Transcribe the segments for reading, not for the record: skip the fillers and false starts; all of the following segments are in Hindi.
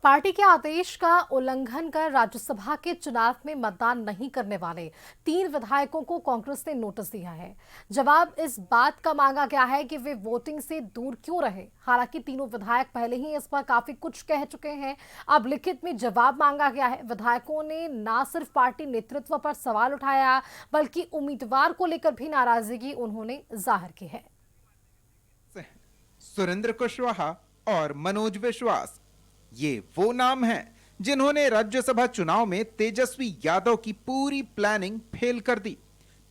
पार्टी के आदेश का उल्लंघन कर राज्यसभा के चुनाव में मतदान नहीं करने वाले 3 विधायकों को कांग्रेस ने नोटिस दिया है। जवाब इस बात का मांगा गया है कि वे वोटिंग से दूर क्यों रहे। हालांकि तीनों विधायक पहले ही इस पर काफी कुछ कह चुके हैं। अब लिखित में जवाब मांगा गया है। विधायकों ने न सिर्फ पार्टी नेतृत्व पर सवाल उठाया, बल्कि उम्मीदवार को लेकर भी नाराजगी उन्होंने जाहिर की है। सुरेंद्र कुशवाहा और मनोज विश्वास, ये वो नाम हैं जिन्होंने राज्यसभा चुनाव में तेजस्वी यादव की पूरी प्लानिंग फेल कर दी।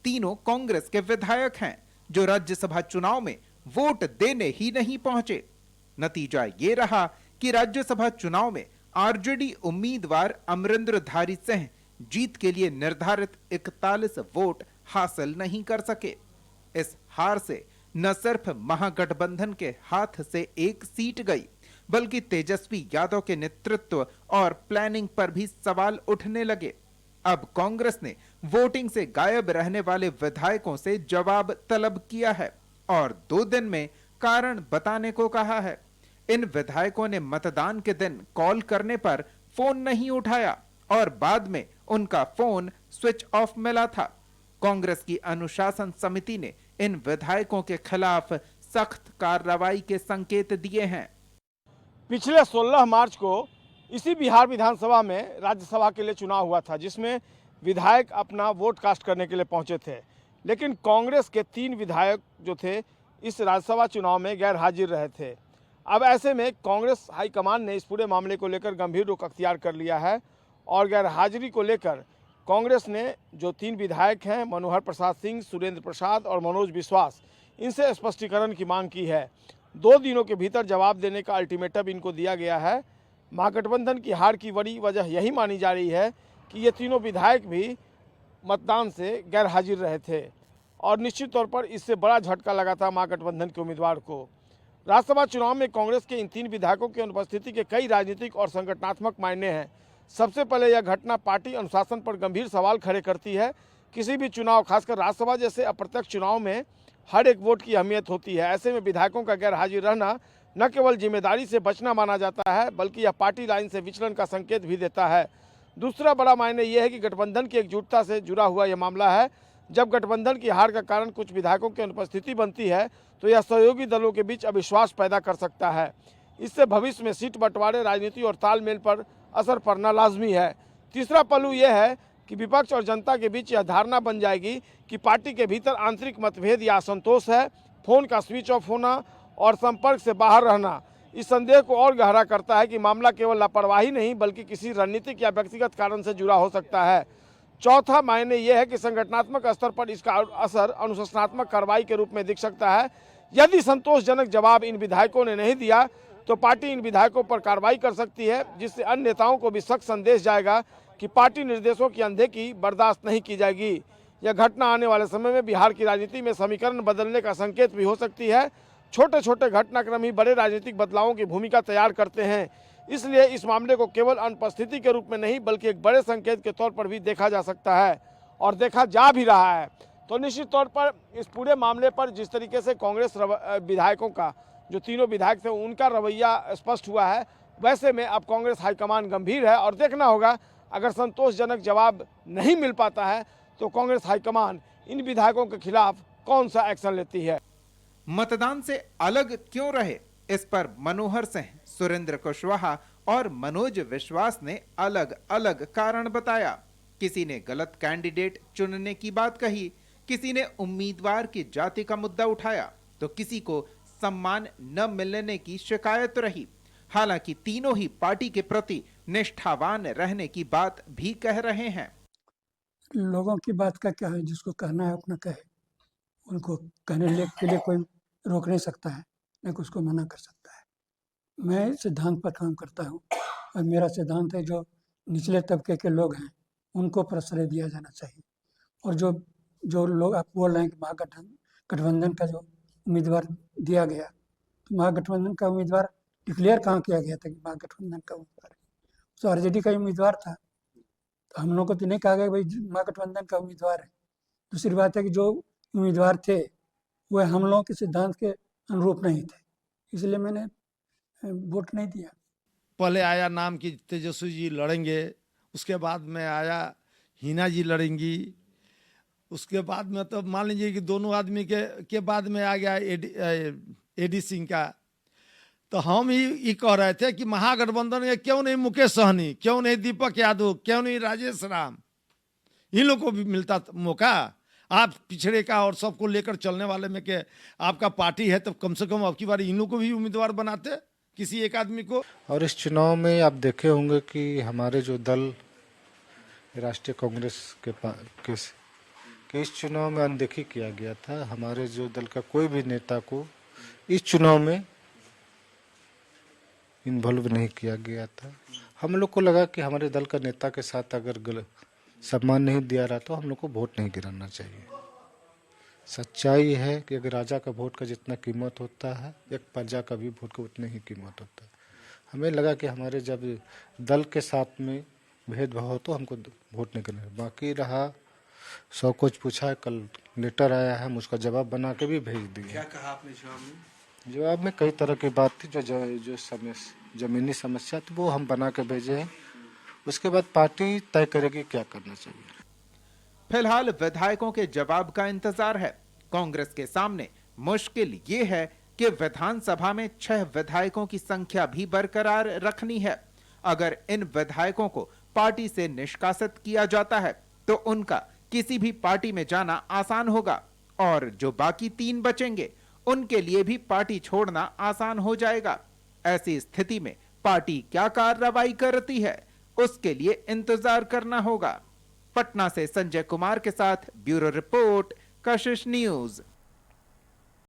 तीनों कांग्रेस के विधायक हैं जो राज्यसभा चुनाव में वोट देने ही नहीं पहुंचे। नतीजा ये रहा कि राज्यसभा चुनाव में आरजेडी उम्मीदवार अमरिंदरधारी सिंह जीत के लिए निर्धारित 41 वोट हासिल नहीं कर सके। इस हार से न सिर्फ महागठबंधन के हाथ से एक सीट गई, बल्कि तेजस्वी यादव के नेतृत्व और प्लानिंग पर भी सवाल उठने लगे। अब कांग्रेस ने वोटिंग से गायब रहने वाले विधायकों से जवाब तलब किया है और 2 दिन में कारण बताने को कहा है। इन विधायकों ने मतदान के दिन कॉल करने पर फोन नहीं उठाया और बाद में उनका फोन स्विच ऑफ मिला था। कांग्रेस की अनुशासन समिति ने इन विधायकों के खिलाफ सख्त कार्रवाई के संकेत दिए हैं। पिछले 16 मार्च को इसी बिहार विधानसभा में राज्यसभा के लिए चुनाव हुआ था, जिसमें विधायक अपना वोट कास्ट करने के लिए पहुंचे थे। लेकिन कांग्रेस के 3 विधायक जो थे इस राज्यसभा चुनाव में गैर हाजिर रहे थे। अब ऐसे में कांग्रेस हाईकमान ने इस पूरे मामले को लेकर गंभीर रुख अख्तियार कर लिया है और गैर हाजिरी को लेकर कांग्रेस ने जो 3 विधायक हैं, मनोहर प्रसाद सिंह, सुरेंद्र प्रसाद और मनोज विश्वास, इनसे स्पष्टीकरण की मांग की है। 2 दिनों के भीतर जवाब देने का अल्टीमेटम इनको दिया गया है। महागठबंधन की हार की बड़ी वजह यही मानी जा रही है कि ये तीनों विधायक भी मतदान से गैर हाजिर रहे थे और निश्चित तौर पर इससे बड़ा झटका लगा था महागठबंधन के उम्मीदवार को। राज्यसभा चुनाव में कांग्रेस के इन 3 विधायकों की अनुपस्थिति के कई राजनीतिक और संगठनात्मक मायने हैं। सबसे पहले यह घटना पार्टी अनुशासन पर गंभीर सवाल खड़े करती है। किसी भी चुनाव, खासकर राज्यसभा जैसे अप्रत्यक्ष चुनाव में हर एक वोट की अहमियत होती है। ऐसे में विधायकों का गैर हाजिर रहना न केवल जिम्मेदारी से बचना माना जाता है, बल्कि यह पार्टी लाइन से विचलन का संकेत भी देता है। दूसरा बड़ा मायने यह है कि गठबंधन की एकजुटता से जुड़ा हुआ यह मामला है। जब गठबंधन की हार का कारण कुछ विधायकों की अनुपस्थिति बनती है तो यह सहयोगी दलों के बीच अविश्वास पैदा कर सकता है। इससे भविष्य में सीट बंटवारे, राजनीति और तालमेल पर असर पड़ना लाजमी है। तीसरा पहलू यह है कि विपक्ष और जनता के बीच यह धारणा बन जाएगी कि पार्टी के भीतर आंतरिक मतभेद या असंतोष है। फोन का स्विच ऑफ होना और संपर्क से बाहर रहना इस संदेह को और गहरा करता है कि मामला केवल लापरवाही नहीं, बल्कि किसी रणनीतिक या व्यक्तिगत कारण से जुड़ा हो सकता है। चौथा मायने यह है कि संगठनात्मक स्तर पर इसका असर अनुशासनात्मक कार्रवाई के रूप में दिख सकता है। यदि संतोषजनक जवाब इन विधायकों ने नहीं दिया तो पार्टी इन विधायकों पर कार्रवाई कर सकती है, जिससे अन्य नेताओं को भी सख्त संदेश जाएगा कि पार्टी निर्देशों की अनदेखी बर्दाश्त नहीं की जाएगी। यह घटना आने वाले समय में बिहार की राजनीति में समीकरण बदलने का संकेत भी हो सकती है। छोटे छोटे घटनाक्रम ही बड़े राजनीतिक बदलावों की भूमिका तैयार करते हैं। इसलिए इस मामले को केवल अनुपस्थिति के रूप में नहीं, बल्कि एक बड़े संकेत के तौर पर भी देखा जा सकता है और देखा जा भी रहा है। तो निश्चित तौर पर इस पूरे मामले पर जिस तरीके से कांग्रेस विधायकों का, जो तीनों विधायक थे, उनका रवैया स्पष्ट हुआ है, वैसे में अब कांग्रेस हाईकमान गंभीर है और देखना होगा अगर संतोषजनक जवाब नहीं मिल पाता है तो कांग्रेस हाईकमान इन विधायकों के खिलाफ कौन सा एक्शन लेती है। मतदान से अलग क्यों रहे, इस पर मनोहर सिंह, सुरेंद्र कुशवाहा और मनोज विश्वास ने अलग अलग कारण बताया। किसी ने गलत कैंडिडेट चुनने की बात कही, किसी ने उम्मीदवार की जाति का मुद्दा उठाया, तो किसी को सम्मान न मिलने की शिकायत रही। हालांकि तीनों ही पार्टी के प्रति निष्ठावान रहने की बात भी कह रहे हैं। लोगों की बात का क्या है, जिसको कहना है अपना कहे। उनको कहने के लिए कोई रोक नहीं सकता है, न कोई उसको मना कर सकता है। मैं सिद्धांत पर काम करता हूँ और मेरा सिद्धांत है जो निचले तबके के लोग हैं उनको प्रश्रय दिया जाना चाहिए। और जो जो लोग आप बोल रहे हैं कि महागठबंधन का जो उम्मीदवार दिया गया, तो महागठबंधन का उम्मीदवार डिक्लेयर कहाँ किया गया था कि महागठबंधन का उम्मीदवार है? तो आरजेडी का उम्मीदवार था। तो हम लोग को तो नहीं कहा गया भाई महागठबंधन का उम्मीदवार है। दूसरी बात है कि जो उम्मीदवार थे वह हम लोगों के सिद्धांत के अनुरूप नहीं थे, इसलिए मैंने वोट नहीं दिया। पहले आया नाम कि तेजस्वी जी लड़ेंगे, उसके बाद में आया हिना जी लड़ेंगी, उसके बाद में तो मान लीजिए कि दोनों आदमी के बाद में आ गया एडी सिंह का। तो हम ही कह रहे थे कि महागठबंधन में क्यों नहीं मुकेश सहनी, क्यों नहीं दीपक यादव, क्यों नहीं राजेश राम, इन लोगों को भी मिलता मौका। आप पिछड़े का और सबको लेकर चलने वाले में के आपका पार्टी है, तो कम से कम अब की बार इन लोगों को भी उम्मीदवार बनाते किसी एक आदमी को। और इस चुनाव में आप देखे होंगे कि हमारे जो दल राष्ट्रीय कांग्रेस के इस चुनाव में अनदेखी किया गया था। हमारे जो दल का कोई भी नेता को इस चुनाव में इन्वॉल्व नहीं किया गया था। हम लोग को लगा कि हमारे दल का नेता के साथ अगर सम्मान नहीं दिया रहा तो हम लोग को वोट नहीं गिराना चाहिए। सच्चाई है कि अगर राजा का वोट का जितना कीमत होता है, एक प्रजा का भी वोट का उतनी ही कीमत होता है। हमें लगा कि हमारे जब दल के साथ में भेदभाव हो तो हमको वोट नहीं करना। बाकी रहा सब कुछ पूछा है, कल लेटर आया है, हम उसका जवाब बना के भी भेज दिए। क्या कहा आपने जवाब में? जवाब में कई तरह की बात थी, जो जमीनी समस्या थी वो हम बना के भेजे हैं। उसके बाद पार्टी तय करेगी क्या करना चाहिए। फिलहाल विधायकों के जवाब का इंतजार है। कांग्रेस के सामने मुश्किल ये है कि विधानसभा में 6 विधायकों की संख्या भी बरकरार रखनी है। अगर इन विधायकों को पार्टी से निष्कासित किया जाता है तो उनका किसी भी पार्टी में जाना आसान होगा, और जो बाकी 3 बचेंगे उनके लिए भी पार्टी छोड़ना आसान हो जाएगा। ऐसी स्थिति में पार्टी क्या कार्रवाई करती है, उसके लिए इंतजार करना होगा। पटना से संजय कुमार के साथ ब्यूरो रिपोर्ट, कशिश न्यूज।